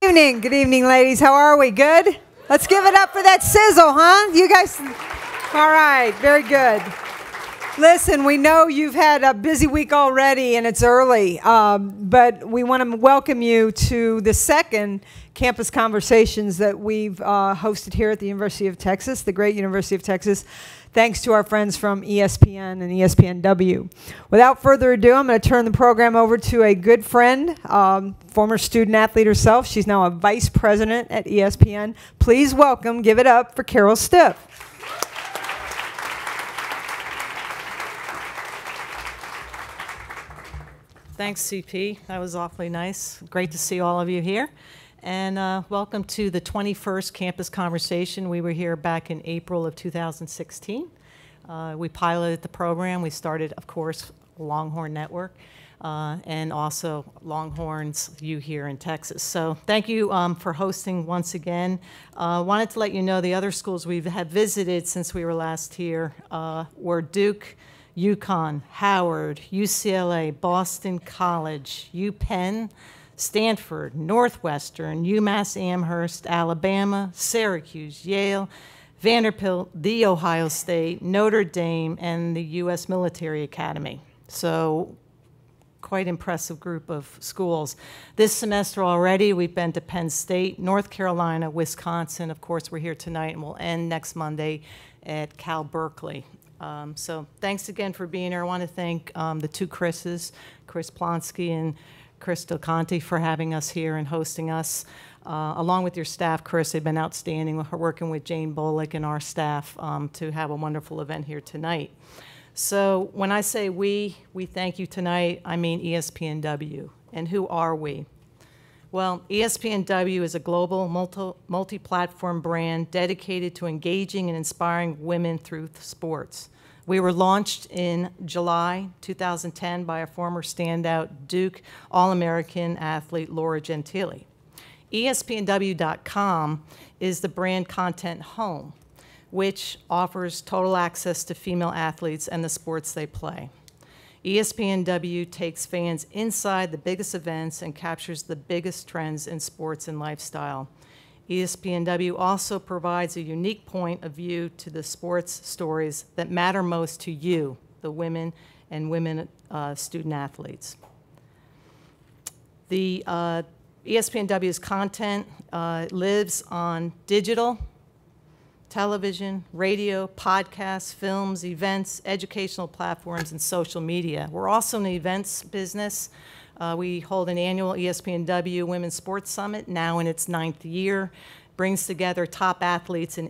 Good evening, ladies. How are we? Good? Let's give it up for that sizzle, huh? You guys, all right, very good. Listen, we know you've had a busy week already and it's early, but we want to welcome you to the second campus conversations that we've hosted here at the University of Texas, the great University of Texas, thanks to our friends from ESPN and ESPNW. Without further ado, I'm going to turn the program over to a good friend, former student athlete herself. She's now a vice president at ESPN. Please welcome, give it up for Carol Stiff. Thanks, CP. That was awfully nice. Great to see all of you here. And welcome to the 21st Campus Conversation. We were here back in April of 2016. We piloted the program. We started, of course, Longhorn Network and also Longhorns U here in Texas. So thank you for hosting once again. Wanted to let you know the other schools we have visited since we were last here were Duke, UConn, Howard, UCLA, Boston College, UPenn, Stanford, Northwestern, UMass Amherst, Alabama, Syracuse, Yale, Vanderbilt, The Ohio State, Notre Dame, and the U.S. Military Academy. So quite impressive group of schools. This semester already, we've been to Penn State, North Carolina, Wisconsin. Of course, we're here tonight, and we'll end next Monday at Cal Berkeley. So thanks again for being here. I want to thank the two Chris's, Chris Plonsky and Chris Del Conte, for having us here and hosting us. Along with your staff, Chris, they've been outstanding working with Jane Bolick and our staff to have a wonderful event here tonight. So when I say we thank you tonight, I mean ESPNW. And who are we? Well, ESPNW is a global multi-platform brand dedicated to engaging and inspiring women through sports. We were launched in July 2010 by a former standout Duke All-American athlete, Laura Gentili. ESPNW.com is the brand content home, which offers total access to female athletes and the sports they play. ESPNW takes fans inside the biggest events and captures the biggest trends in sports and lifestyle. ESPNW also provides a unique point of view to the sports stories that matter most to you, the women and women student athletes. The ESPNW's content lives on digital, television, radio, podcasts, films, events, educational platforms, and social media. We're also in the events business. We hold an annual ESPNW Women's Sports Summit, now in its 9th year. Brings together top athletes and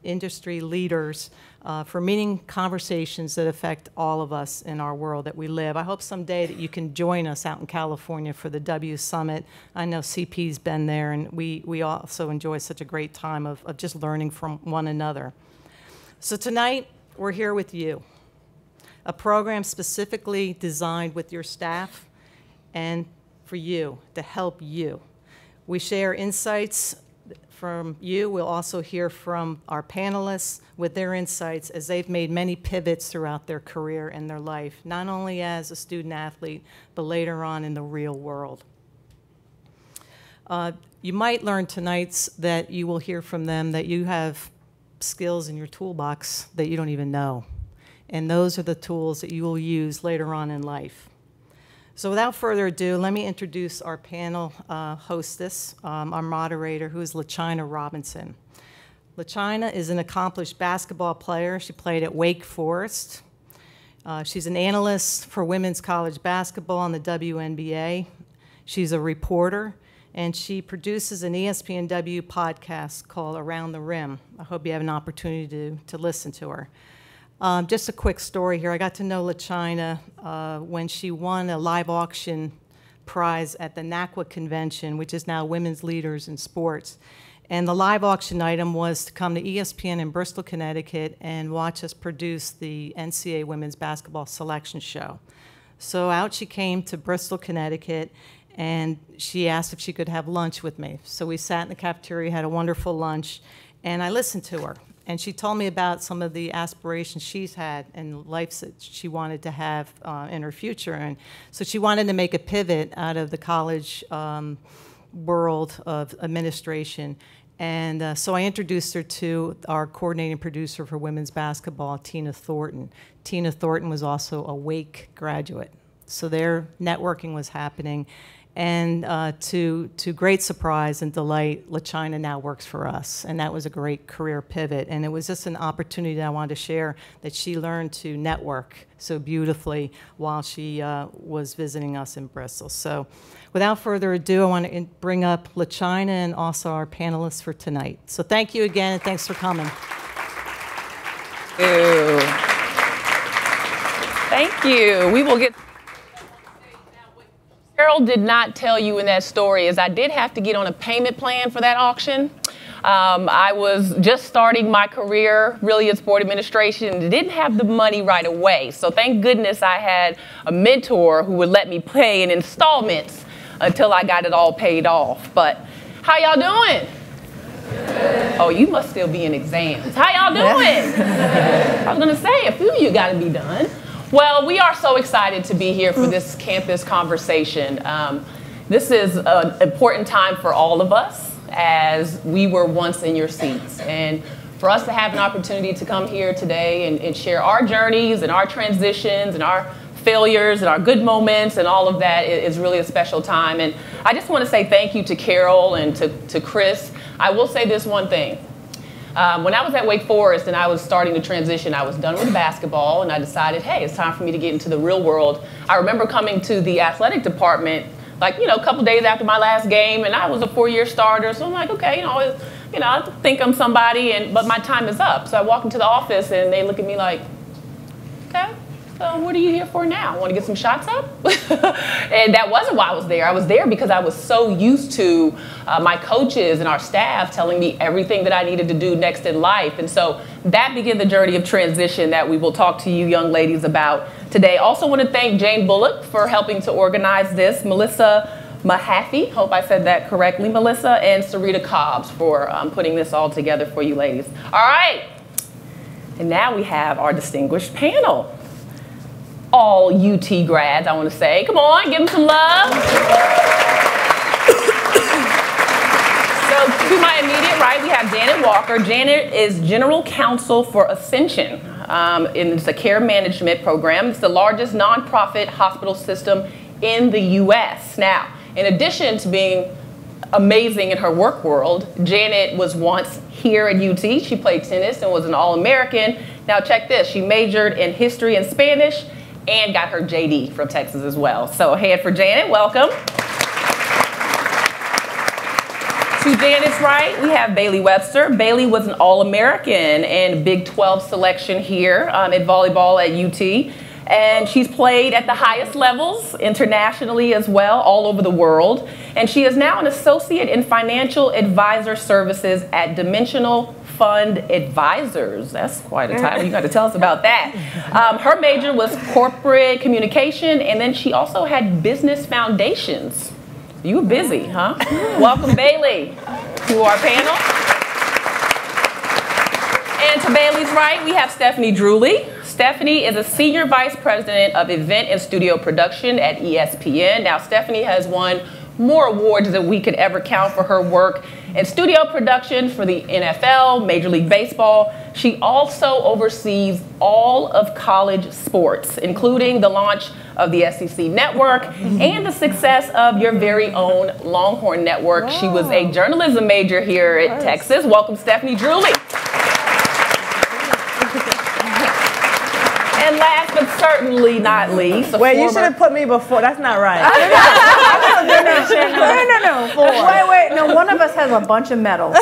industry leaders for meaningful conversations that affect all of us in our world that we live. I hope someday that you can join us out in California for the W Summit. I know CP's been there, and we also enjoy such a great time of just learning from one another. So tonight, we're here with you, a program specifically designed with your staff and for you, to help you. We share insights from you. We'll also hear from our panelists with their insights as they've made many pivots throughout their career and their life, not only as a student athlete, but later on in the real world. You might learn tonight that you will hear from them that you have skills in your toolbox that you don't even know. And those are the tools that you will use later on in life. So without further ado, let me introduce our panel hostess, our moderator, who is LaChina Robinson. LaChina is an accomplished basketball player. She played at Wake Forest. She's an analyst for women's college basketball on the WNBA. She's a reporter, and she produces an ESPNW podcast called Around the Rim. I hope you have an opportunity to listen to her. Just a quick story here. I got to know LaChina when she won a live auction prize at the NACWA convention, which is now Women's Leaders in Sports. And the live auction item was to come to ESPN in Bristol, Connecticut, and watch us produce the NCAA Women's Basketball Selection Show. So out she came to Bristol, Connecticut, and she asked if she could have lunch with me. So we sat in the cafeteria, had a wonderful lunch, and I listened to her. And she told me about some of the aspirations she's had in life that she wanted to have in her future. And so she wanted to make a pivot out of the college world of administration. And so I introduced her to our coordinating producer for women's basketball, Tina Thornton. Tina Thornton was also a Wake graduate. So their networking was happening. And to great surprise and delight, LaChina now works for us. And that was a great career pivot. And it was just an opportunity that I wanted to share, that she learned to network so beautifully while she was visiting us in Bristol. So without further ado, I want to bring up LaChina and also our panelists for tonight. So thank you again, and thanks for coming. Ew. Thank you. We will get... Carol did not tell you in that story is I did have to get on a payment plan for that auction. I was just starting my career really in sport administration and didn't have the money right away. So thank goodness I had a mentor who would let me pay in installments until I got it all paid off. But how y'all doing? Oh, you must still be in exams. How y'all doing? I was gonna say, a few of you gotta be done. Well, we are so excited to be here for this campus conversation. This is an important time for all of us as we were once in your seats. And for us to have an opportunity to come here today and share our journeys and our transitions and our failures and our good moments and all of that is really a special time. And I just want to say thank you to Carol and to Chris. I will say this one thing. When I was at Wake Forest and I was starting to transition, I was done with basketball and I decided, hey, it's time for me to get into the real world. I remember coming to the athletic department, like, a couple days after my last game, and I was a 4-year starter. So I'm like, okay, I think I'm somebody, but my time is up. So I walk into the office and they look at me like, okay, so what are you here for now? Want to get some shots up? And that wasn't why I was there. I was there because I was so used to my coaches and our staff telling me everything that I needed to do next in life. And so that began the journey of transition that we will talk to you young ladies about today. Also want to thank Jane Bullock for helping to organize this, Melissa Mahaffey, hope I said that correctly, Melissa, and Sarita Cobbs for putting this all together for you ladies. All right, and now we have our distinguished panel. All UT grads, I want to say. Come on, give them some love. So to my immediate right, we have Janet Walker. Janet is General Counsel for Ascension, and it's a care management program. It's the largest nonprofit hospital system in the U.S. Now, in addition to being amazing in her work world, Janet was once here at UT. She played tennis and was an All-American. Now check this, she majored in history and Spanish and got her JD from Texas as well. So a hand for Janet, welcome. To Janet's right, we have Bailey Webster. Bailey was an All-American and Big 12 selection here at volleyball at UT. And she's played at the highest levels internationally as well, all over the world. And she is now an associate in financial advisor services at Dimensional Fund Advisors. That's quite a title. You got to tell us about that. Her major was corporate communication, and then she also had business foundations. You were busy, huh? Welcome, Bailey, to our panel. And to Bailey's right, we have Stephanie Druley. Stephanie is a Senior Vice President of Event and Studio Production at ESPN. Now, Stephanie has won more awards than we could ever count for her work in studio production for the NFL, Major League Baseball. She also oversees all of college sports, including the launch of the SEC Network and the success of your very own Longhorn Network. Wow. She was a journalism major here at Texas. Welcome, Stephanie Druley. And last but certainly not least, wait, you should have put me before. That's not right. No, one of us has a bunch of medals.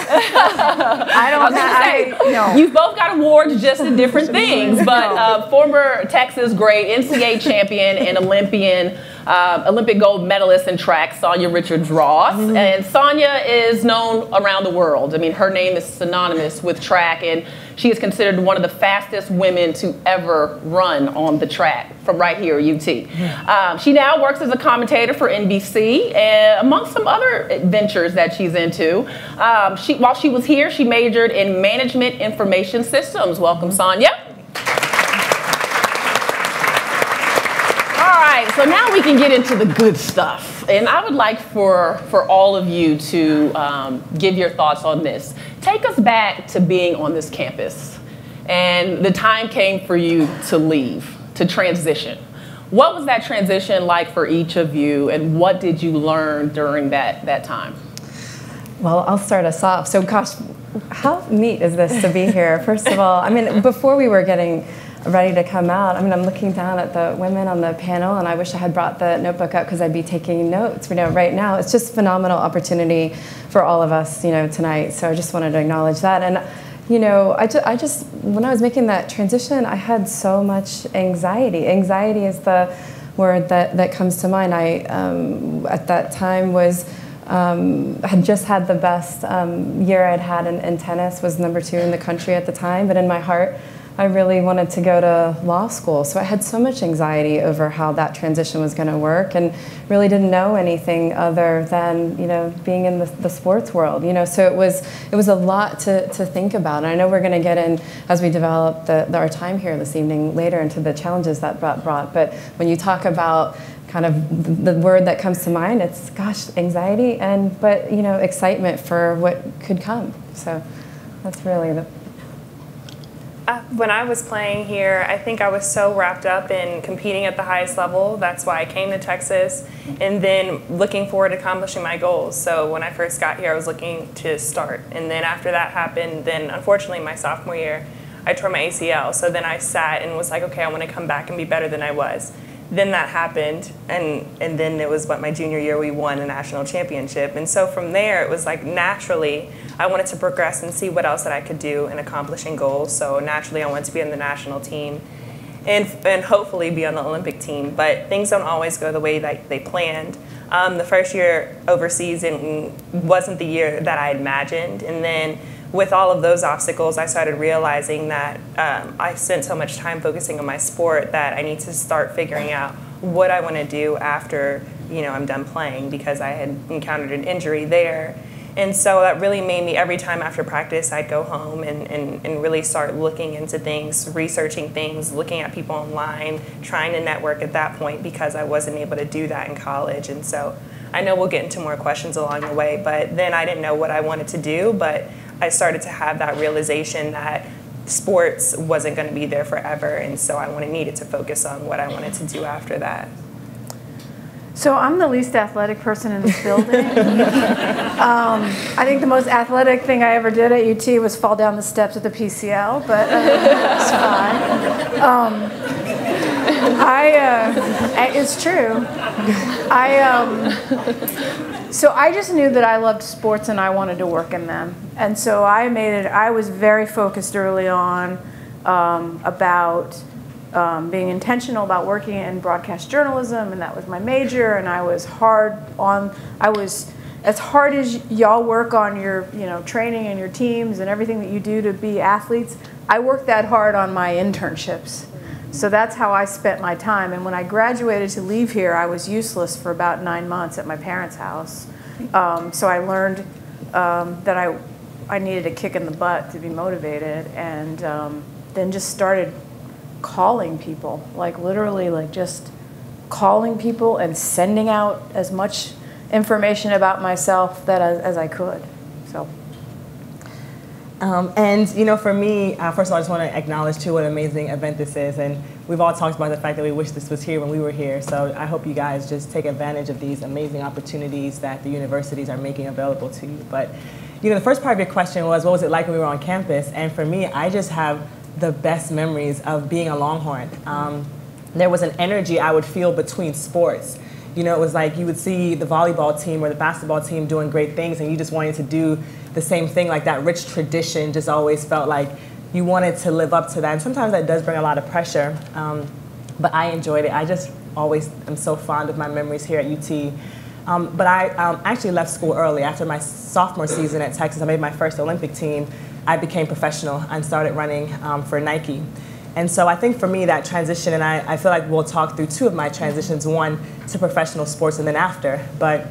You've both got awards just in different things, but former Texas great NCAA champion and Olympic gold medalist in track, Sanya Richards-Ross. Mm-hmm. And Sanya is known around the world. I mean, her name is synonymous with track, and she is considered one of the fastest women to ever run on the track from right here at UT. She now works as a commentator for NBC, and among some other ventures that she's into. While she was here, she majored in management information systems. Welcome, Sanya. All right. right, so now we can get into the good stuff. And I would like for all of you to give your thoughts on this. Take us back to being on this campus. And the time came for you to leave, to transition. What was that transition like for each of you, and what did you learn during that time? Well, I'll start us off. So gosh, how neat is this to be here? First of all, I mean, before we were getting ready to come out, I mean, I'm looking down at the women on the panel, and I wish I had brought the notebook up because I'd be taking notes. Right now, it's just a phenomenal opportunity for all of us, tonight. So I just wanted to acknowledge that. And I just, when I was making that transition, I had so much anxiety. Anxiety is the word that comes to mind. I, at that time, had just had the best year I'd had in tennis, was #2 in the country at the time, but in my heart, I really wanted to go to law school. So I had so much anxiety over how that transition was going to work, and really didn't know anything other than, being in the sports world, so it was a lot to think about. And I know we're going to get in, as we develop our time here this evening, later into the challenges that brought. But when you talk about kind of the word that comes to mind, it's, gosh, anxiety, but excitement for what could come. So that's really the... When I was playing here, I think I was so wrapped up in competing at the highest level. That's why I came to Texas, and then looking forward to accomplishing my goals. So when I first got here, I was looking to start. And then after that happened, then unfortunately my sophomore year, I tore my ACL. So then I sat and was like, okay, I want to come back and be better than I was. Then that happened, and then it was my junior year, we won a national championship. And so from there, it was like naturally, I wanted to progress and see what else that I could do in accomplishing goals. So naturally, I wanted to be on the national team and hopefully be on the Olympic team. But things don't always go the way that they planned. The first year overseas wasn't the year that I imagined. And then with all of those obstacles, I started realizing that I spent so much time focusing on my sport that I need to start figuring out what I want to do after I'm done playing, because I had encountered an injury there. And so that really made me, every time after practice, I'd go home and really start looking into things, researching things, looking at people online, trying to network at that point, because I wasn't able to do that in college. And so I know we'll get into more questions along the way, but then I didn't know what I wanted to do, but I started to have that realization that sports wasn't going to be there forever, and so I needed to focus on what I wanted to do after that. So I'm the least athletic person in this building. I think the most athletic thing I ever did at UT was fall down the steps at the PCL, but it's fine. It's true. So I just knew that I loved sports and I wanted to work in them. And so I was very focused early on about being intentional about working in broadcast journalism, and that was my major. And I was as hard as y'all work on your training and your teams and everything that you do to be athletes, I worked that hard on my internships. So that's how I spent my time. And when I graduated to leave here, I was useless for about 9 months at my parents' house. So I learned that I needed a kick in the butt to be motivated, and then just started calling people, literally just calling people and sending out as much information about myself as I could. So. And for me, first of all, I just want to acknowledge too what an amazing event this is, and we've all talked about the fact that we wish this was here when we were here. So I hope you guys just take advantage of these amazing opportunities that the universities are making available to you. But the first part of your question was, what was it like when we were on campus? And for me, I just have the best memories of being a Longhorn. There was an energy I would feel between sports. It was like you would see the volleyball team or the basketball team doing great things, and you just wanted to do the same thing. Like that rich tradition just always felt like you wanted to live up to that. And sometimes that does bring a lot of pressure, but I enjoyed it. I just always am so fond of my memories here at UT. But I actually left school early. After my sophomore season at Texas, I made my first Olympic team. I became professional and started running for Nike. And so I think for me that transition, and I feel like we'll talk through two of my transitions, one to professional sports and then after. But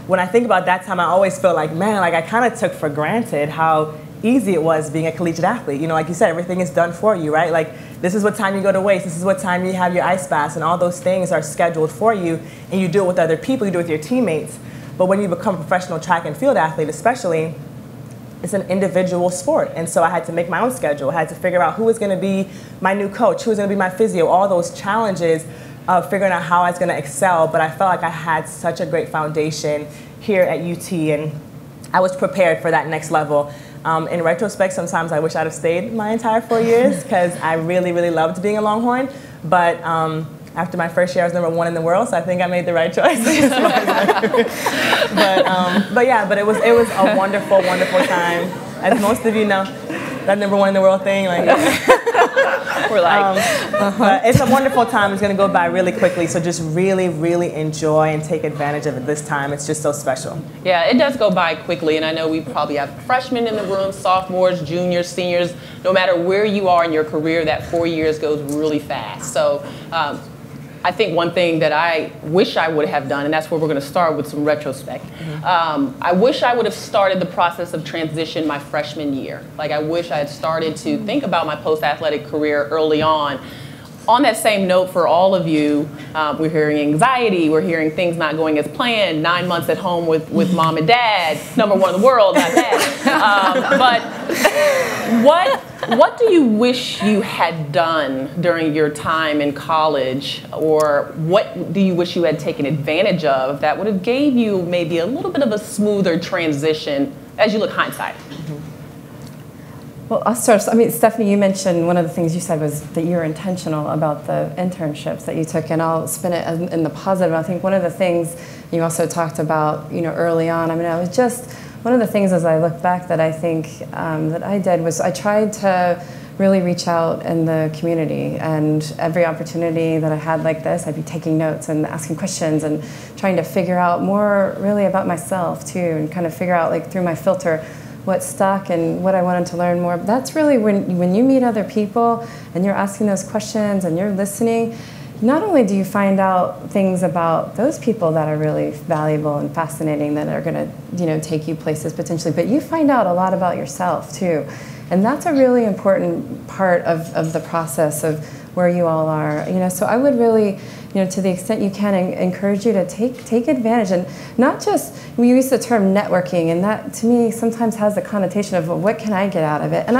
when I think about that time, I always feel like, man, I kind of took for granted how easy it was being a collegiate athlete. Like you said, everything is done for you, right? Like This is what time you go to weights. This is what time you have your ice baths. And all those things are scheduled for you. And you do it with other people. You do it with your teammates. But when you become a professional track and field athlete especially, it's an individual sport. And so I had to make my own schedule. I had to figure out who was going to be my new coach, who was going to be my physio, all those challenges of figuring out how I was going to excel. But I felt like I had such a great foundation here at UT, and I was prepared for that next level. In retrospect, sometimes I wish I'd have stayed my entire 4 years because I really, really loved being a Longhorn. But after my first year, I was #1 in the world, so I think I made the right choice. but it was a wonderful, wonderful time. As most of you know, that #1 in the world thing, like We're like, but it's a wonderful time. It's going to go by really quickly, so just really, really enjoy and take advantage of it this time. It's just so special. yeah, it does go by quickly, and I know we probably have freshmen in the room, sophomores, juniors, seniors. No matter where you are in your career, that 4 years goes really fast. So I think one thing that I wish I would have done, and that's where we're going to start with some retrospect. I wish I would have started the process of transition my freshman year. Like, I wish I had started to think about my post-athletic career early on. On that same note, for all of you, we're hearing anxiety, we're hearing things not going as planned, 9 months at home with mom and dad, #1 in the world, not bad. But what do you wish you had done during your time in college, or what do you wish you had taken advantage of that would have gave you maybe a little bit of a smoother transition as you look hindsight? Well, I'll start. I mean, Stephanie, you mentioned one of the things you said was that you were intentional about the internships that you took, and I'll spin it in the positive. I think one of the things you also talked about, early on. I mean, I was just one of the things as I look back that I think that I did was I tried to really reach out in the community, and every opportunity that I had like this, I'd be taking notes and asking questions and trying to figure out more really about myself too, and kind of figure out like through my filter what stuck and what I wanted to learn more. That's really when you meet other people and you're asking those questions and you're listening, not only do you find out things about those people that are really valuable and fascinating that are going to take you places potentially, but you find out a lot about yourself too. And that's a really important part of the process of where you all are. So I would really, to the extent you can, encourage you to take advantage, and not just, we use the term networking, and that to me sometimes has the connotation of, well, what can I get out of it? And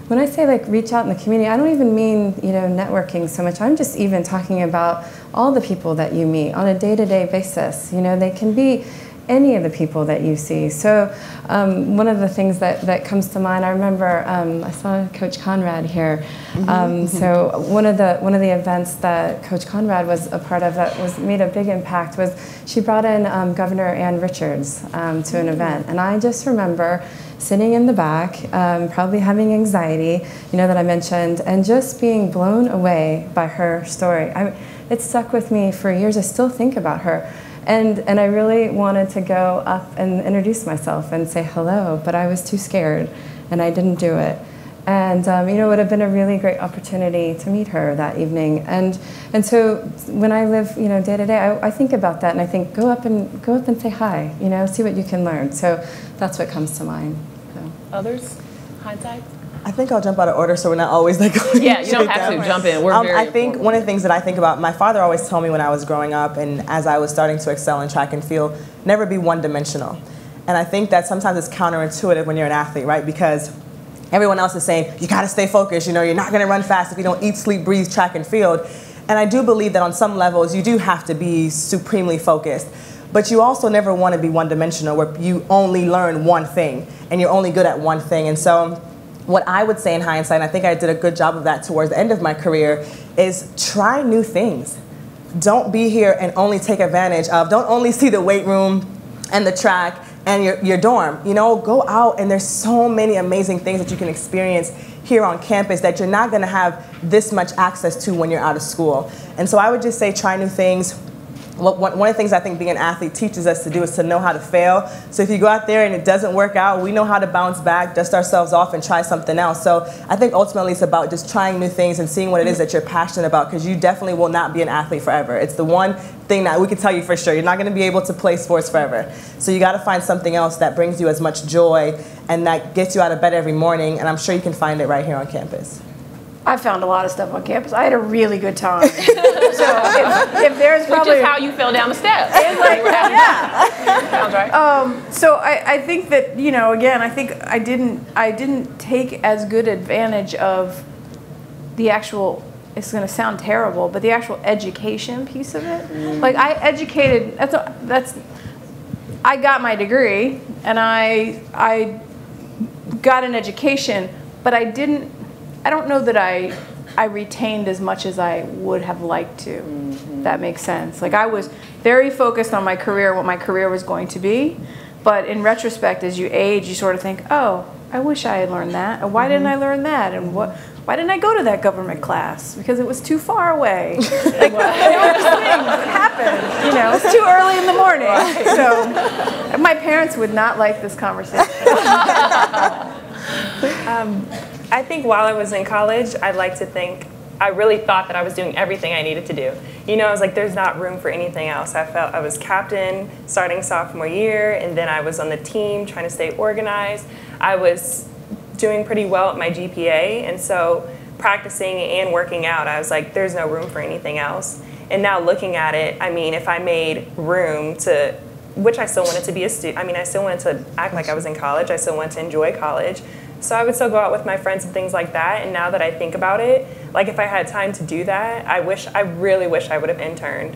when I say like reach out in the community, I don't even mean networking so much. I'm just even talking about all the people that you meet on a day-to-day basis. They can be any of the people that you see. So one of the things that comes to mind, I remember I saw Coach Conrad here. So one of the events that Coach Conrad was a part of that made a big impact was she brought in Governor Ann Richards to an event, and I just remember sitting in the back, probably having anxiety, that I mentioned, and just being blown away by her story. It stuck with me for years. I still think about her. And I really wanted to go up and introduce myself and say hello, but I was too scared, and I didn't do it. And it would have been a really great opportunity to meet her that evening. And so when I live day to day, I think about that, and I think go up and say hi, see what you can learn. So that's what comes to mind. So. Others? Hindsight? I think I'll jump out of order so we're not always like going Yeah, you don't have to jump in. We're very I think one of the things that I think about, my father always told me when I was growing up and as I was starting to excel in track and field, never be one-dimensional. And I think that sometimes it's counterintuitive when you're an athlete, right? Because everyone else is saying, you got to stay focused, you're not going to run fast if you don't eat, sleep, breathe, track and field. And I do believe that on some levels you do have to be supremely focused. But you also never want to be one-dimensional where you only learn one thing and you're only good at one thing. And so what I would say in hindsight, and I think I did a good job of that towards the end of my career, is try new things. Don't be here and only take advantage of, don't only see the weight room and the track and your dorm. Go out, and there's so many amazing things that you can experience here on campus that you're not going to have this much access to when you're out of school. And so I would just say try new things. One of the things I think being an athlete teaches us to do is to know how to fail. So if you go out there and it doesn't work out, we know how to bounce back, dust ourselves off, and try something else. So I think ultimately it's about just trying new things and seeing what it is that you're passionate about, because you definitely will not be an athlete forever. It's the one thing that we can tell you for sure. You're not going to be able to play sports forever. So you got to find something else that brings you as much joy and that gets you out of bed every morning, and I'm sure you can find it right here on campus. I found a lot of stuff on campus. I had a really good time. So if there's probably... Which is how you fell down the steps. It's like, yeah. Sounds right. So I think that, you know, again, I think I didn't take as good advantage of the actual, it's going to sound terrible, but the actual education piece of it. Like I educated, I got my degree and I got an education, but I don't know that I retained as much as I would have liked to. If that makes sense. Like I was very focused on my career, what my career was going to be, but in retrospect, as you age, you sort of think, oh, I wish I had learned that, and why didn't I learn that, and why didn't I go to that government class? Because it was too far away. Like, there were just things that happened, you know, it's too early in the morning. So my parents would not like this conversation. I think while I was in college, I'd like to think I really thought that I was doing everything I needed to do. You know, I was like, there's not room for anything else. I felt I was captain starting sophomore year, and then I was on the team trying to stay organized. I was doing pretty well at my GPA, and so practicing and working out, I was like, there's no room for anything else. And now looking at it, I mean, if I made room to, which I still wanted to be a student, I mean, I still wanted to act like I was in college, I still wanted to enjoy college. So I would still go out with my friends and things like that, and now that I think about it, like if I had time to do that, I really wish I would have interned,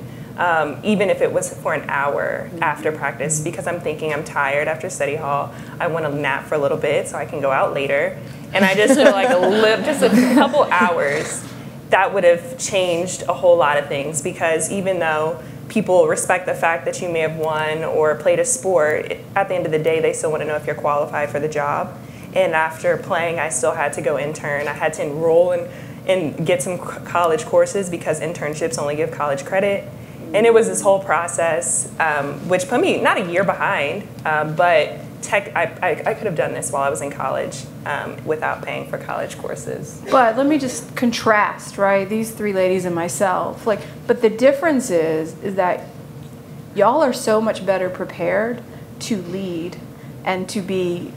even if it was for an hour after practice, because I'm thinking I'm tired after study hall, I want to nap for a little bit so I can go out later, and I just feel like just a couple hours, that would have changed a whole lot of things, because even though people respect the fact that you may have won or played a sport, at the end of the day, they still want to know if you're qualified for the job. And after playing, I still had to go intern. I had to enroll and get some college courses because internships only give college credit. And it was this whole process, which put me not a year behind, but I could have done this while I was in college without paying for college courses. But let me just contrast, right? These three ladies and myself. But the difference is that y'all are so much better prepared to lead and to be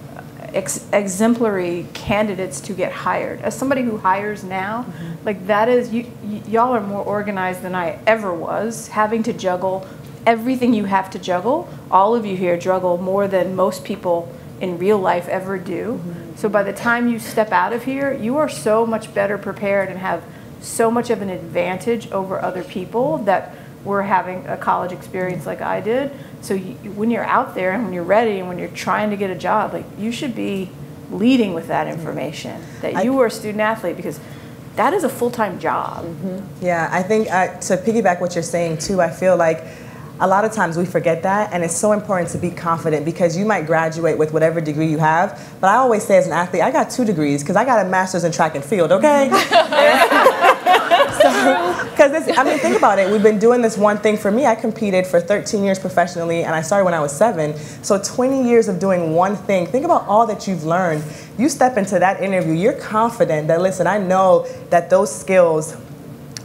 exemplary candidates to get hired. As somebody who hires now, like that is, y'all are more organized than I ever was, having to juggle everything you have to juggle. All of you here juggle more than most people in real life ever do. So by the time you step out of here, you are so much better prepared and have so much of an advantage over other people that were having a college experience like I did. So when you're out there and when you're ready and when you're trying to get a job, like you should be leading with that information that you were a student athlete, because that is a full-time job. Yeah, I think to piggyback what you're saying too, I feel like a lot of times we forget that, and it's so important to be confident, because you might graduate with whatever degree you have, but I always say as an athlete, I got 2 degrees because I got a master's in track and field, okay? Because I mean, think about it. We've been doing this one thing. For me, I competed for 13 years professionally, and I started when I was 7. So 20 years of doing one thing. Think about all that you've learned. You step into that interview, you're confident that, listen, I know that those skills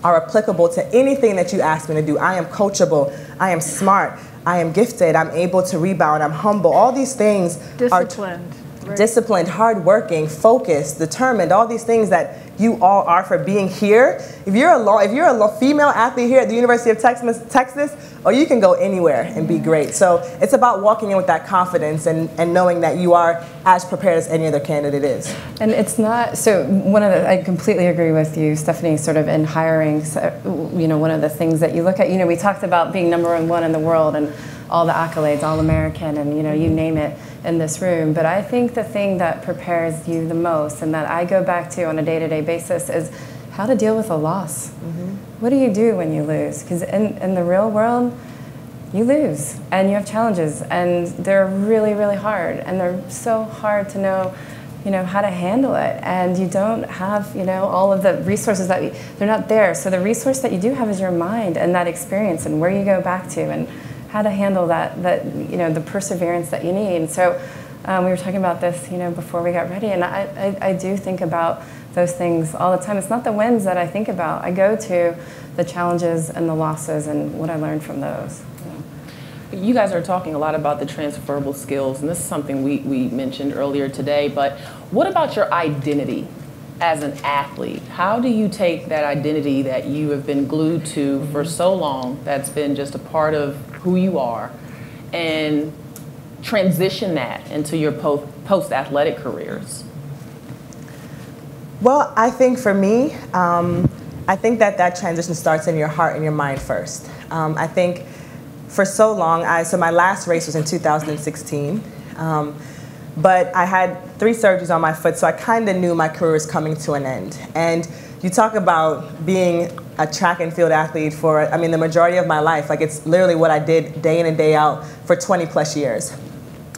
are applicable to anything that you ask me to do. I am coachable. I am smart. I am gifted. I'm able to rebound. I'm humble. All these things Disciplined. are disciplined, hardworking, focused, determined. All these things that you all are for being here. If you're a female athlete here at the University of Texas, or you can go anywhere and be great. So it's about walking in with that confidence and knowing that you are as prepared as any other candidate is. And it's not, so I completely agree with you, Stephanie, sort of in hiring, one of the things that you look at, we talked about being #1 in the world and all the accolades, All-American, and you name it in this room. But I think the thing that prepares you the most and that I go back to on a day-to-day basis is how to deal with a loss. What do you do when you lose? Because in the real world, you lose and you have challenges, and they're really, really hard, and they're so hard to know how to handle it, and you don't have all of the resources they're not there. So the resource that you do have is your mind and that experience and where you go back to and how to handle that the perseverance that you need. And so we were talking about this before we got ready, and I do think about those things all the time. It's not the wins that I think about. I go to the challenges and the losses and what I learned from those. You guys are talking a lot about the transferable skills, and this is something we mentioned earlier today, but what about your identity? as an athlete, how do you take that identity that you have been glued to for so long, that's been just a part of who you are, and transition that into your post-athletic careers? Well, I think for me, I think that transition starts in your heart and your mind first. I think for so long, so my last race was in 2016, but I had 3 surgeries on my foot, so I kind of knew my career was coming to an end. And you talk about being a track and field athlete for, I mean, the majority of my life. Like, it's literally what I did day in and day out for 20 plus years.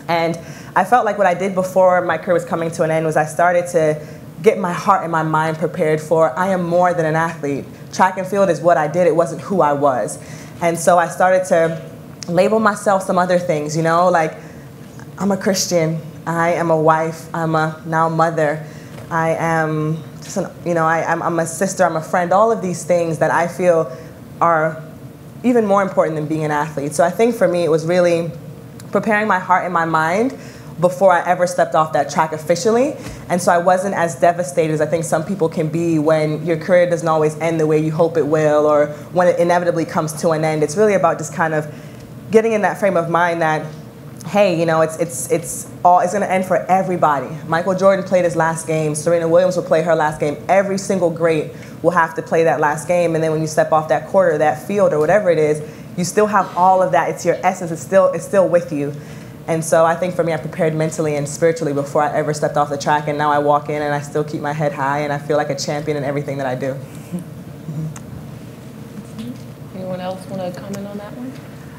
And I felt like what I did before my career was coming to an end was I started to get my heart and my mind prepared for, I am more than an athlete. Track and field is what I did, it wasn't who I was. And so I started to label myself some other things, you know, like I'm a Christian, I am a wife, I'm a now mother, I am just I'm a sister, I'm a friend, all of these things that I feel are even more important than being an athlete. So I think for me it was really preparing my heart and my mind before I ever stepped off that track officially. And so I wasn't as devastated as I think some people can be when your career doesn't always end the way you hope it will, or when it inevitably comes to an end. It's really about just kind of getting in that frame of mind that, hey, you know, it's going to end for everybody. Michael Jordan played his last game. Serena Williams will play her last game. Every single great will have to play that last game. And then when you step off that court or that field or whatever it is, you still have all of that. It's your essence. It's still with you. And so I think for me, I prepared mentally and spiritually before I ever stepped off the track. And now I walk in and I still keep my head high and I feel like a champion in everything that I do. Anyone else want to comment on that one?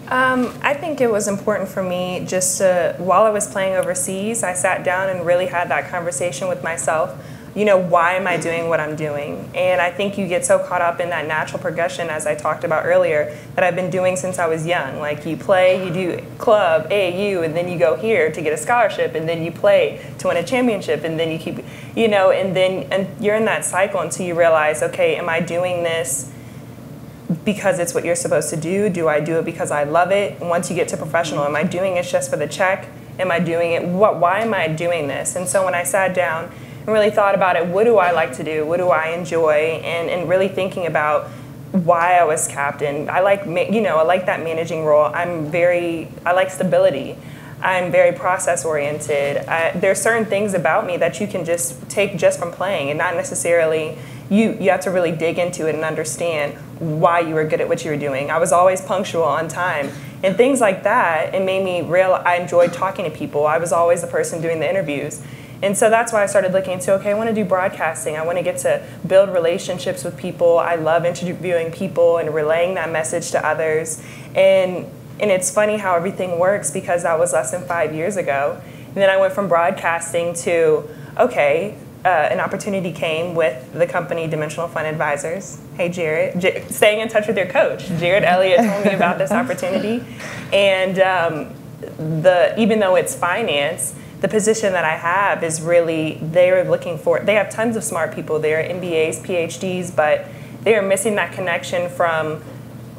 I think it was important for me just to, while I was playing overseas, I sat down and really had that conversation with myself. You know, why am I doing what I'm doing? And I think you get so caught up in that natural progression, as I talked about earlier, that I've been doing since I was young. Like, you play, you do club, AAU, and then you go here to get a scholarship, and then you play to win a championship, and then you keep, you know, and you're in that cycle until you realize, okay, am I doing this because it's what you're supposed to do? Do I do it because I love it? And once you get to professional, am I doing it just for the check? Am I doing it, why am I doing this? And so when I sat down and really thought about it, what do I like to do? What do I enjoy? And really thinking about why I was captain. I like that managing role. I like stability. I'm very process oriented. There's certain things about me that you can just take just from playing, and not necessarily, you have to really dig into it and understand why you were good at what you were doing. I was always punctual, on time, and things like that. It made me I enjoyed talking to people. I was always the person doing the interviews. And so that's why I started looking into, okay, I want to do broadcasting. I want to get to build relationships with people. I love interviewing people and relaying that message to others. And it's funny how everything works, because that was less than 5 years ago. And then I went from broadcasting to, okay, an opportunity came with the company Dimensional Fund Advisors. Hey, Jared, staying in touch with your coach. Jared Elliott told me about this opportunity. And even though it's finance, the position that I have is really, they have tons of smart people there, MBAs, PhDs, but they are missing that connection from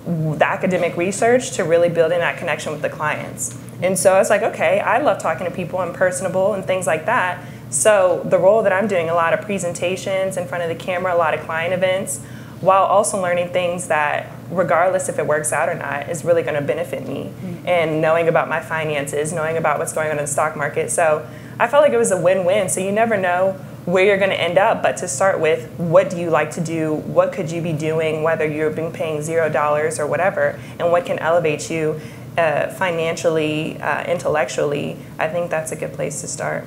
the academic research to really building that connection with the clients. And so I was like, okay, I love talking to people, I'm personable and things like that. So the role that I'm doing, a lot of presentations in front of the camera, a lot of client events, while also learning things that, regardless if it works out or not, is really going to benefit me. And knowing about my finances, knowing about what's going on in the stock market. So I felt like it was a win-win. So you never know where you're going to end up, but to start with, what do you like to do? What could you be doing, whether you're being paying $0 or whatever, and what can elevate you financially, intellectually? I think that's a good place to start.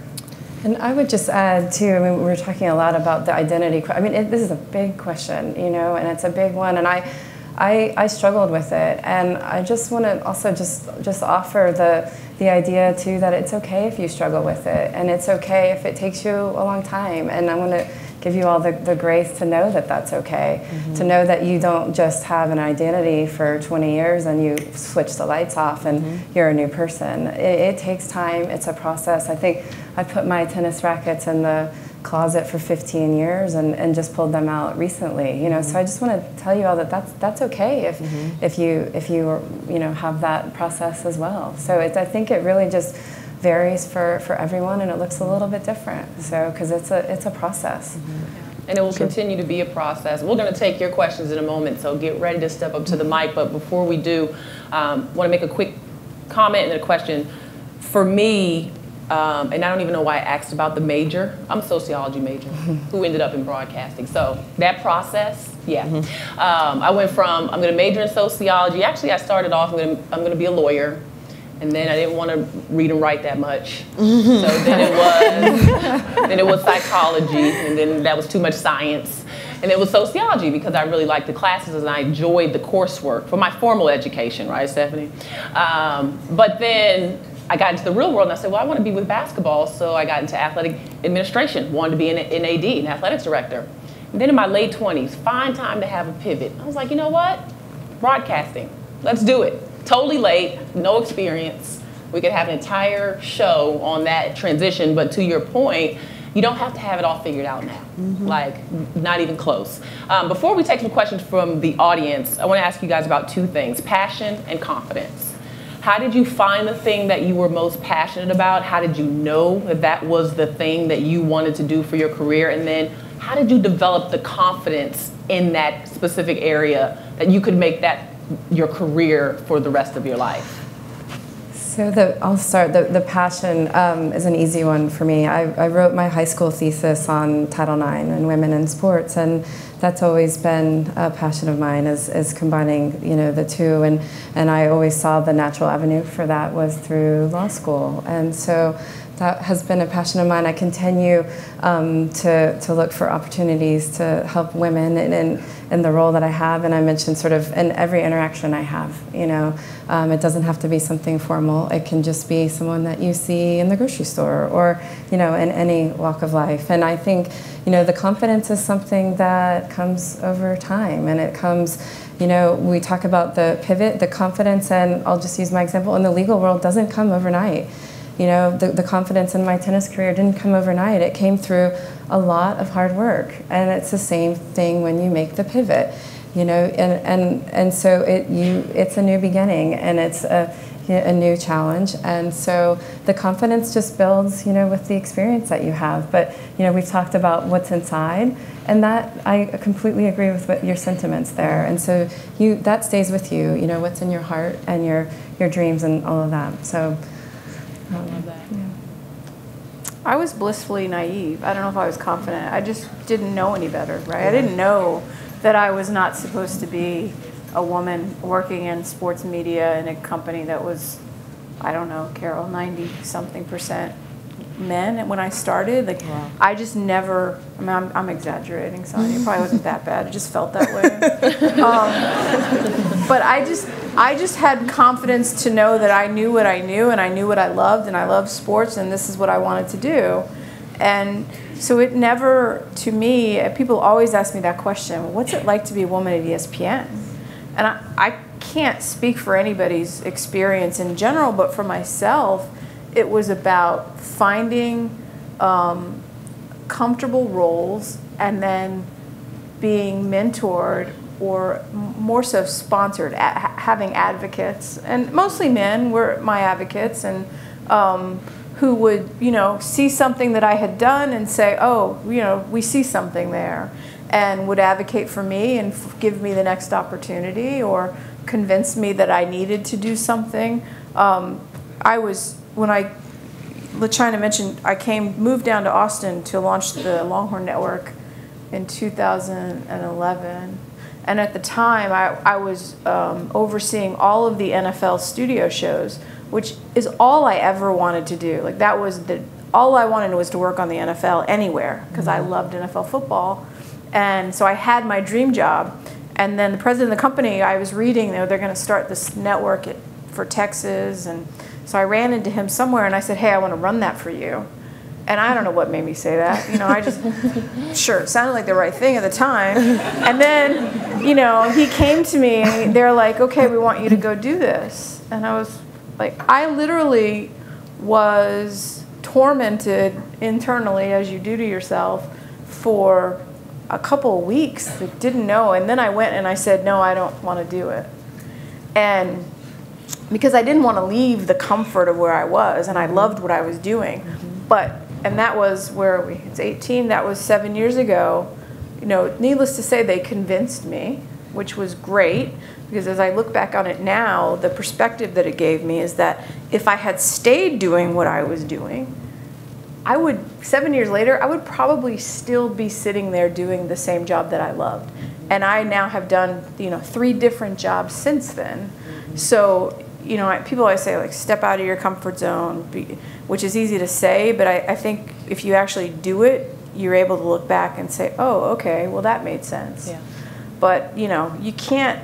And I would just add, too, I mean, we were talking a lot about the identity. I mean, this is a big question, you know, and it's a big one. And I struggled with it. And I just want to also just offer the idea, too, that it's okay if you struggle with it. And it's okay if it takes you a long time. And I want to give you all the grace to know that that's okay. To know that you don't just have an identity for 20 years and you switch the lights off and you're a new person. It takes time. It's a process. I think I put my tennis rackets in the closet for 15 years and just pulled them out recently. You know, so I just want to tell you all that that's okay if you have that process as well. So I think it really just varies for everyone, and it looks a little bit different. So because it's a process. And it will continue to be a process. We're going to take your questions in a moment, so get ready to step up to the mic. But before we do, want to make a quick comment and then a question. For me, and I don't even know why I asked about the major. I'm a sociology major who ended up in broadcasting. So that process, I went from, I'm going to major in sociology. Actually, I started off, I'm going to be a lawyer. And then I didn't want to read and write that much. So then it was psychology, and then that was too much science. And it was sociology because I really liked the classes and I enjoyed the coursework for my formal education, right, Stephanie? But then I got into the real world and I said, well, I want to be with basketball. So I got into athletic administration, wanted to be an AD, an athletics director. And then in my late 20s, find time to have a pivot. I was like, you know what? Broadcasting, let's do it. Totally late, no experience. We could have an entire show on that transition, but to your point, you don't have to have it all figured out now. Like, not even close. Before we take some questions from the audience, I want to ask you guys about two things, passion and confidence. How did you find the thing that you were most passionate about? How did you know that that was the thing that you wanted to do for your career? And then how did you develop the confidence in that specific area that you could make that your career for the rest of your life? So I'll start. The passion is an easy one for me. I wrote my high school thesis on Title IX and women in sports, and that's always been a passion of mine, is combining, you know, the two. And I always saw the natural avenue for that was through law school, and so that has been a passion of mine. I continue to look for opportunities to help women in the role that I have, and I mentioned sort of in every interaction I have, you know. It doesn't have to be something formal. It can just be someone that you see in the grocery store or, you know, in any walk of life. And I think, you know, the confidence is something that comes over time, and it comes, you know, we talk about the pivot, the confidence, and I'll just use my example, in the legal world doesn't come overnight. You know, the confidence in my tennis career didn't come overnight. It came through a lot of hard work, and it's the same thing when you make the pivot. You know, and so it's a new beginning, and it's a new challenge, and so the confidence just builds, you know, with the experience that you have. But you know, we've talked about what's inside, and that I completely agree with what your sentiments there. And so that stays with you. You know, what's in your heart and your dreams and all of that. So. I love that. Yeah. I was blissfully naive. I don't know if I was confident. I just didn't know any better, right? Yeah. I didn't know that I was not supposed to be a woman working in sports media in a company that was, I don't know, Carol, 90-something% men when I started. Like, wow. I just never, I mean, I'm exaggerating, Sanya. It probably wasn't that bad. It just felt that way. But I just had confidence to know that I knew what I knew, and I knew what I loved, and I loved sports, and this is what I wanted to do. And so it never, to me, people always ask me that question, what's it like to be a woman at ESPN? And I can't speak for anybody's experience in general, but for myself, it was about finding comfortable roles and then being mentored, or more so sponsored, having advocates, and mostly men were my advocates, and who would, you know, see something that I had done and say, oh, you know, we see something there, and would advocate for me and give me the next opportunity, or convince me that I needed to do something. When LaChina mentioned, I moved down to Austin to launch the Longhorn Network in 2011. And at the time, I was overseeing all of the NFL studio shows, which is all I ever wanted to do. Like, that was all I wanted was to work on the NFL anywhere, because I loved NFL football. And so I had my dream job. And then the president of the company, I was reading, they're going to start this network for Texas, and so I ran into him somewhere and I said, hey, I want to run that for you. And I don't know what made me say that. You know, I just, sure, it sounded like the right thing at the time. And then, you know, he came to me, they're like, okay, we want you to go do this. And I was like, I literally was tormented internally, as you do to yourself, for a couple of weeks. I didn't know. And then I went and I said, no, I don't want to do it. And because I didn't want to leave the comfort of where I was, and I loved what I was doing. But, and that was, where are we? It's 18, that was 7 years ago. needless to say, they convinced me, which was great, because as I look back on it now, the perspective that it gave me is that if I had stayed doing what I was doing, 7 years later, I would probably still be sitting there doing the same job that I loved. And I now have done, 3 different jobs since then. So, people always say, like, step out of your comfort zone, which is easy to say, but I think if you actually do it, you're able to look back and say, oh, okay, well, that made sense. Yeah. But, you can't,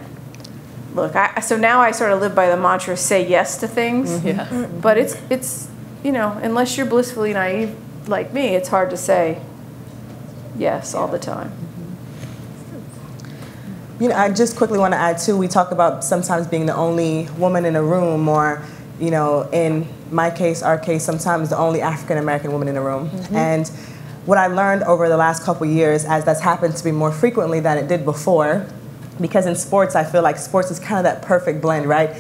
look, so now I sort of live by the mantra, say yes to things. Yeah. But it's unless you're blissfully naive like me, it's hard to say yes all the time. I just quickly want to add, too, we talk about sometimes being the only woman in a room, or, in my case, our case, sometimes the only African-American woman in a room. And what I learned over the last couple years, as that's happened to be more frequently than it did before, because in sports, I feel like sports is kind of that perfect blend, right?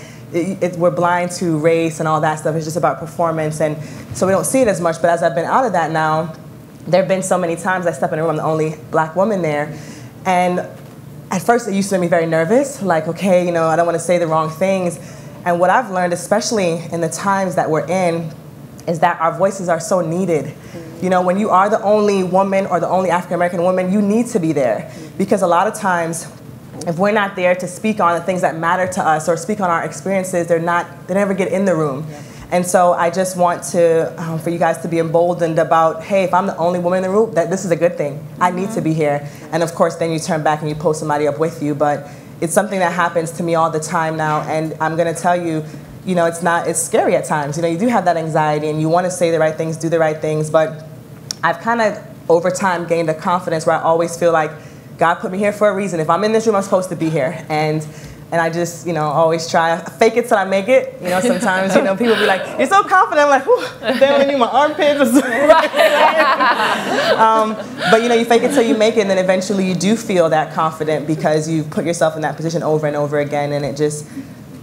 We're blind to race and all that stuff. It's just about performance, and so we don't see it as much. But as I've been out of that now, there have been so many times I step in a room, I'm the only black woman there, and at first it used to make me very nervous, like, okay, I don't want to say the wrong things. And what I've learned, especially in the times that we're in, is that our voices are so needed. When you are the only woman or the only African-American woman, you need to be there. Because a lot of times, if we're not there to speak on the things that matter to us or speak on our experiences, they never get in the room. Yeah. And so I just want to, for you guys to be emboldened about, hey, if I'm the only woman in the room, that this is a good thing. I need to be here. And of course, then you turn back and you pull somebody up with you. But it's something that happens to me all the time now. And I'm going to tell you, it's scary at times. You do have that anxiety and you want to say the right things, do the right things. But I've kind of, over time, gained a confidence where I always feel like God put me here for a reason. If I'm in this room, I'm supposed to be here. And I just, always try to fake it till I make it. Sometimes, people be like, you're so confident. I'm like, whew, they only need my armpits or something. But, you fake it till you make it, and then eventually you do feel that confident because you've put yourself in that position over and over again, and it just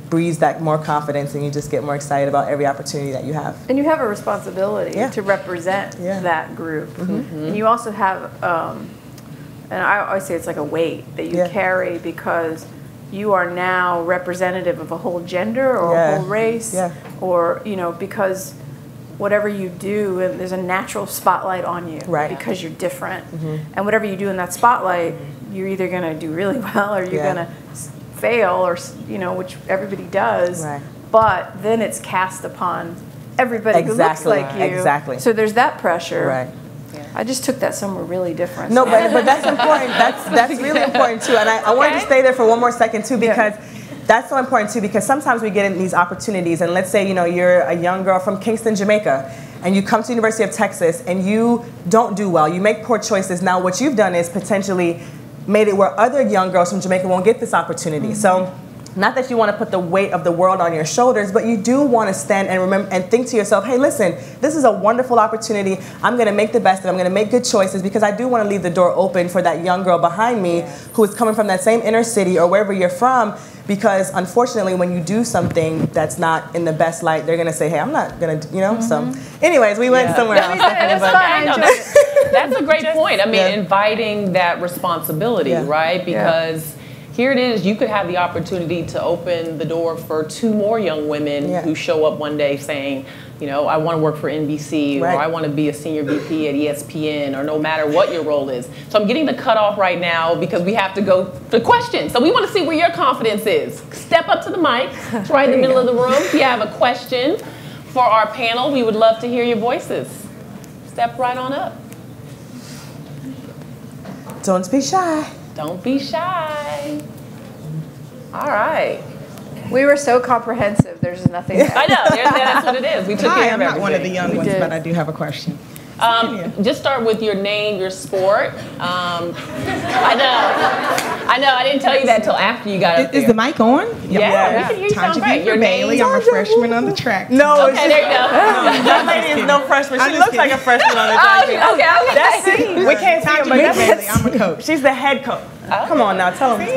breeds that more confidence, and you just get more excited about every opportunity that you have. And you have a responsibility to represent that group. And you also have, and I always say it's like a weight that you carry, because you are now representative of a whole gender or a whole race, or, because whatever you do, and there's a natural spotlight on you because you're different. And whatever you do in that spotlight, you're either going to do really well or you're going to fail, or, which everybody does. But then it's cast upon everybody who looks like you. So there's that pressure. I just took that somewhere really different. No, but that's important. That's really important too. And I wanted to stay there for one more second too, because that's so important too, because sometimes we get in these opportunities, and let's say, you're a young girl from Kingston, Jamaica, and you come to the University of Texas and you don't do well. You make poor choices. Now what you've done is potentially made it where other young girls from Jamaica won't get this opportunity. So not that you want to put the weight of the world on your shoulders, but you do want to stand and remember and think to yourself, hey, listen, this is a wonderful opportunity. I'm going to make the best of it. I'm going to make good choices, because I do want to leave the door open for that young girl behind me who is coming from that same inner city or wherever you're from. Because unfortunately, when you do something that's not in the best light, they're going to say, hey, I'm not going to, So anyways, we went somewhere else. That's a great point. I mean, inviting that responsibility, right? Because here it is, you could have the opportunity to open the door for 2 more young women who show up one day saying, I want to work for NBC, or I want to be a senior VP at ESPN, or no matter what your role is. So I'm getting the cutoff right now because we have to go to questions. So we want to see where your confidence is. Step up to the mic. It's right in the middle of the room. If you have a question for our panel, we would love to hear your voices. Step right on up. Don't be shy. Don't be shy. All right. We were so comprehensive. There's nothing there. I know. That's what it is. We took care of everything. I'm not one of the young ones, but I do have a question. Just start with your name, your sport. I know. I didn't tell you that until after you got up there. Is the mic on? Yeah. We can hear you sound great. Your Bailey. I'm a freshman on the track. No. Okay, there you go. That lady is no freshman. She looks like a freshman on the track team. Okay. That's it. We can't see her, but Bailey. I'm a coach. She's the head coach. Come on now, tell them.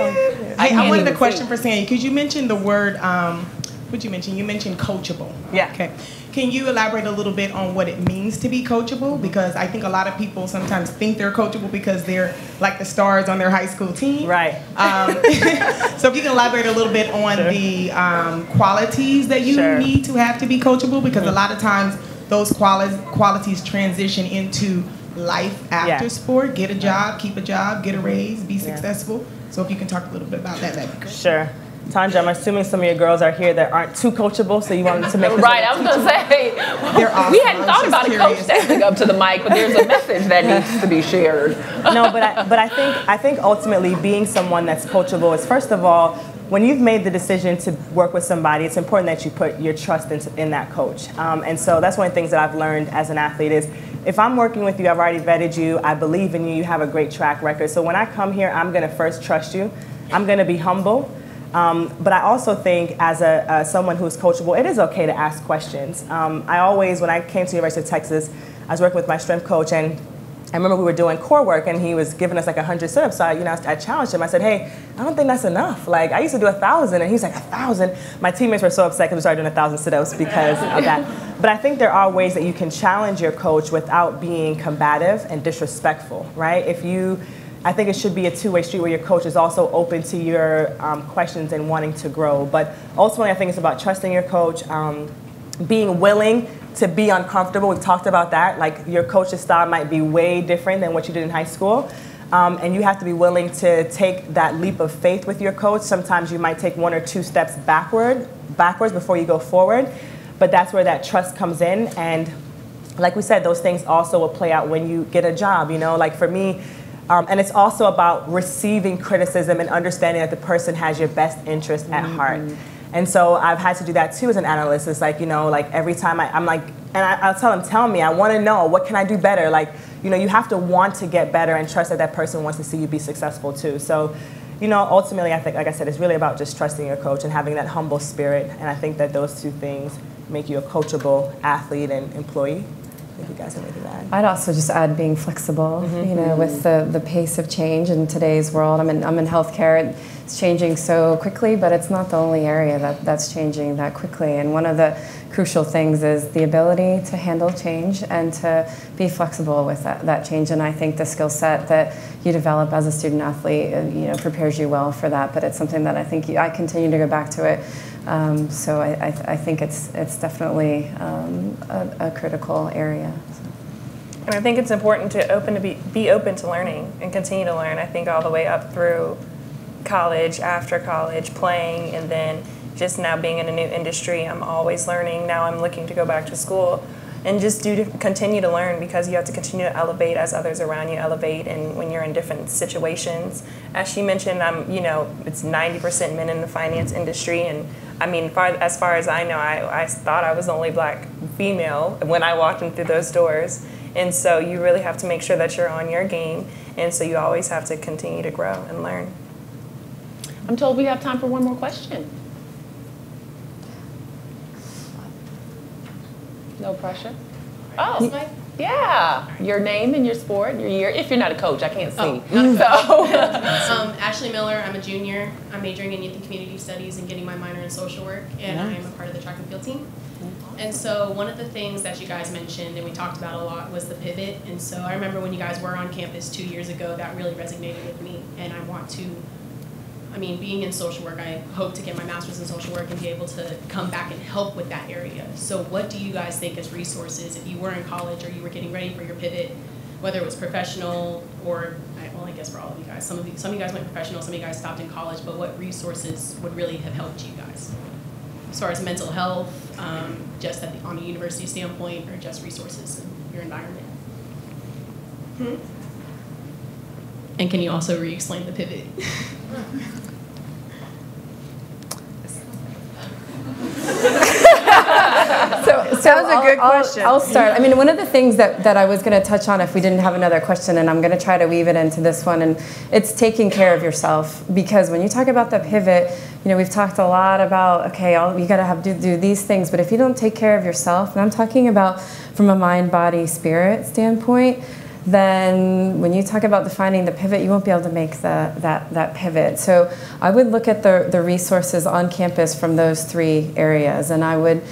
I wanted a question for Sanya, because you mentioned the word, what'd you mention? You mentioned coachable. Yeah. Okay. can you elaborate a little bit on what it means to be coachable? Because I think a lot of people sometimes think they're coachable because they're like the stars on their high school team. Right. So if you can elaborate a little bit on the qualities that you need to have to be coachable, because a lot of times those qualities transition into life after sport. Get a job, keep a job, get a raise, be successful. So if you can talk a little bit about that, that'd be great. Sure. Tanja, I'm assuming some of your girls are here that aren't too coachable, so you wanted to make this right. I was going to say, awesome. We hadn't thought about a coach stepping up to the mic, but there's a message that needs to be shared. No, but I think ultimately being someone that's coachable is, first of all, when you've made the decision to work with somebody, it's important that you put your trust in that coach. And so that's one of the things that I've learned as an athlete is, if I'm working with you, I've already vetted you, I believe in you, you have a great track record. So when I come here, I'm going to first trust you. I'm going to be humble. But I also think as someone who's coachable, it is okay to ask questions. I always, when I came to the University of Texas, I was working with my strength coach, and I remember we were doing core work, and he was giving us like 100 sit-ups. So I challenged him. I said, hey, I don't think that's enough. Like, I used to do 1,000, and he's like, 1,000? My teammates were so upset because we started doing 1,000 sit-ups because of that. But I think there are ways that you can challenge your coach without being combative and disrespectful, right? I think it should be a two-way street where your coach is also open to your questions and wanting to grow. But ultimately, I think it's about trusting your coach, being willing to be uncomfortable. We've talked about that. Like, your coach's style might be way different than what you did in high school. And you have to be willing to take that leap of faith with your coach. Sometimes you might take 1 or 2 steps backwards before you go forward. But that's where that trust comes in. And like we said, those things also will play out when you get a job. Like for me, and it's also about receiving criticism and understanding that the person has your best interest at heart. And so I've had to do that too as an analyst. It's like, like every time I'm like, and I'll tell them, tell me, I want to know, what can I do better? Like, you have to want to get better and trust that that person wants to see you be successful too. So, ultimately, I think, like I said, it's really about just trusting your coach and having that humble spirit. And I think that those two things make you a coachable athlete and employee. If you guys have anything to add. I'd also just add being flexible, with the pace of change in today's world. I'm in healthcare. It's changing so quickly, but it's not the only area that's changing that quickly. And one of the crucial things is the ability to handle change and to be flexible with that change. And I think the skill set that you develop as a student athlete, prepares you well for that. But it's something that I think I continue to go back to it. So I think it's definitely a critical area. So. And I think it's important to be open to learning and continue to learn. I think all the way up through college, after college, playing, and then just now being in a new industry, I'm always learning. Now I'm looking to go back to school and just continue to learn, because you have to continue to elevate as others around you elevate, and when you're in different situations. As she mentioned, it's 90% men in the finance industry, and I mean, as far as I know, I thought I was the only black female when I walked in through those doors. And so you really have to make sure that you're on your game, and so you always have to continue to grow and learn. I'm told we have time for one more question. No pressure. Oh, yeah. Your name and your sport, your year. If you're not a coach, I can't see. Ashley Miller. I'm a junior. I'm majoring in youth and community studies and getting my minor in social work, and I'm a part of the track and field team. And so one of the things that you guys mentioned and we talked about a lot was the pivot. And so I remember when you guys were on campus 2 years ago, that really resonated with me. And I want to, being in social work, I hope to get my master's in social work and be able to come back and help with that area. So what do you guys think as resources, if you were in college or you were getting ready for your pivot, whether it was professional or, well, I guess for all of you guys, some of you guys went professional, some of you guys stopped in college, but what resources would really have helped you guys? As far as mental health, just on a university standpoint, or just resources in your environment? And can you also re-explain the pivot? So that was a good question. I'll start. One of the things that I was going to touch on if we didn't have another question, and I'm going to try to weave it into this one, and it's taking care of yourself. Because when you talk about the pivot, we've talked a lot about, okay, you got to have to do these things, but if you don't take care of yourself, and I'm talking about from a mind, body, spirit standpoint, then when you talk about defining the pivot, you won't be able to make that pivot. So I would look at the resources on campus from those 3 areas, and I would,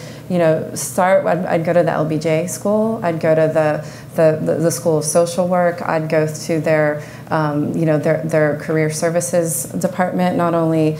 start. I'd go to the LBJ school. I'd go to the School of Social Work. I'd go to their their career services department, not only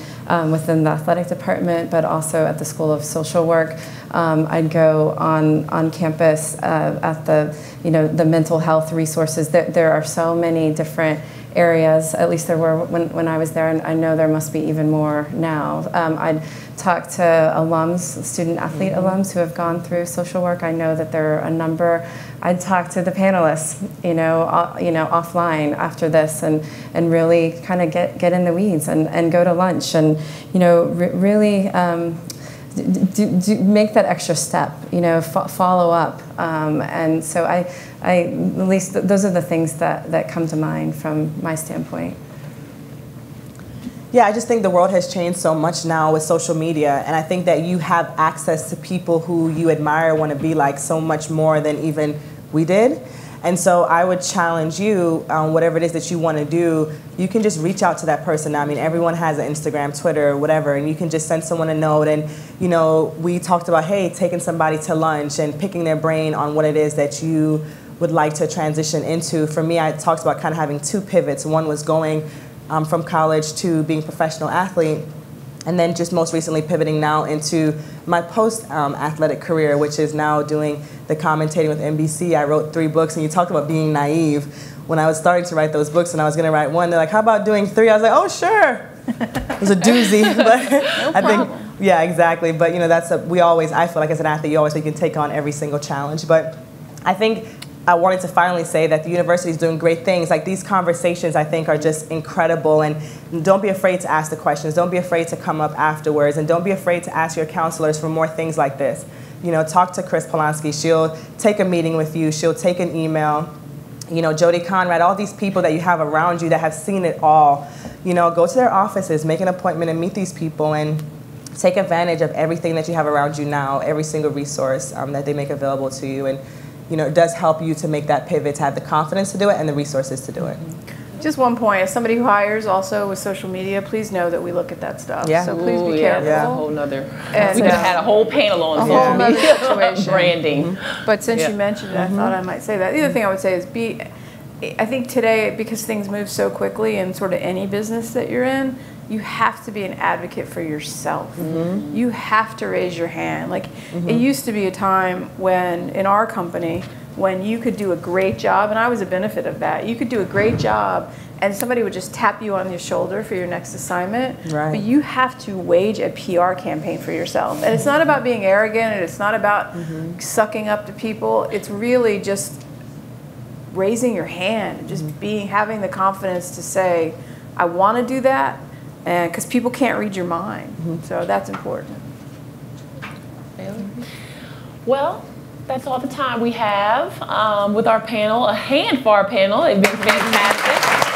within the athletic department, but also at the School of Social Work. I'd go on campus at the mental health resources. There are so many different areas, at least there were when I was there, and I know there must be even more now. I'd talk to alums, student-athlete alums who have gone through social work. I know that there are a number. I'd talk to the panelists, offline after this, and really kind of get in the weeds and go to lunch, and really do make that extra step, follow up, and so I at least those are the things that come to mind from my standpoint. Yeah, I just think the world has changed so much now with social media, and I think that you have access to people who you admire, want to be like so much more than even we did. And so I would challenge you, whatever it is that you want to do, you can just reach out to that person. I mean, everyone has an Instagram, Twitter, whatever, and you can just send someone a note. And, we talked about, hey, taking somebody to lunch and picking their brain on what it is that you would like to transition into. For me, I talked about kind of having 2 pivots. One was going from college to being a professional athlete, and then just most recently pivoting now into my post-athletic career, which is now doing the commentating with NBC. I wrote 3 books, and you talked about being naive. When I was starting to write those books and I was going to write one, they're like, how about doing 3? I was like, oh, sure. It was a doozy. But no I think, yeah, exactly. But, I feel like as an athlete, you always think you can take on every single challenge. But I think I wanted to finally say that the university is doing great things. Like, these conversations, I think, are just incredible. And don't be afraid to ask the questions. Don't be afraid to come up afterwards. And don't be afraid to ask your counselors for more things like this. Talk to Chris Polanski. She'll take a meeting with you. She'll take an email. Jody Conrad, all these people that you have around you that have seen it all. Go to their offices, make an appointment and meet these people, and take advantage of everything that you have around you now, every single resource that they make available to you. And it does help you to make that pivot, to have the confidence to do it and the resources to do it. Just one point, as somebody who hires also with social media, please know that we look at that stuff. Yeah. So please be careful. Yeah, a whole nother. We could have had a whole panel on social media branding. But since you mentioned it, I thought I might say that. The other thing I would say is I think today, because things move so quickly in sort of any business that you're in, you have to be an advocate for yourself. You have to raise your hand. Like, it used to be a time when, in our company, when you could do a great job, and I was a benefit of that, you could do a great job and somebody would just tap you on your shoulder for your next assignment. Right. But you have to wage a PR campaign for yourself. And it's not about being arrogant, and it's not about sucking up to people. It's really just raising your hand, just having the confidence to say, I want to do that, and because people can't read your mind. So that's important. Well, that's all the time we have with our panel. A hand for our panel. They've been fantastic.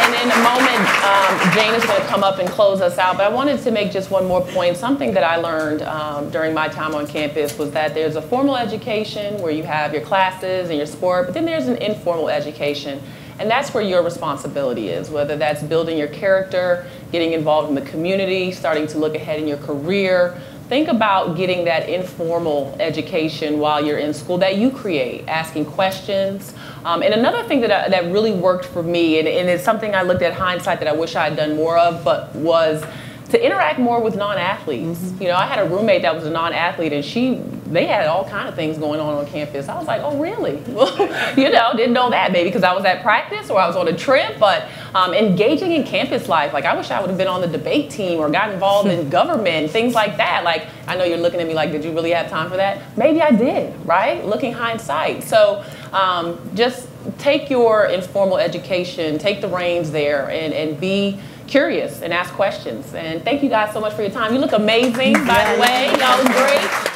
And in a moment, Jane is going to come up and close us out. But I wanted to make just one more point. Something that I learned during my time on campus was that there's a formal education where you have your classes and your sport, but then there's an informal education. And that's where your responsibility is, whether that's building your character, getting involved in the community, starting to look ahead in your career. Think about getting that informal education while you're in school that you create, asking questions. And another thing that really worked for me, and it's something I looked at hindsight that I wish I had done more of, but was to interact more with non-athletes. You know, I had a roommate that was a non-athlete, and they had all kind of things going on campus. I was like, oh, really? Well, you know, didn't know that maybe because I was at practice or I was on a trip, but engaging in campus life, like I wish I would have been on the debate team or got involved in government, things like that. Like, I know you're looking at me like, did you really have time for that? Maybe I did, right? Looking hindsight. So just take your informal education, take the reins there, and be curious and ask questions. And thank you guys so much for your time. You look amazing, by the way. Y'all look great.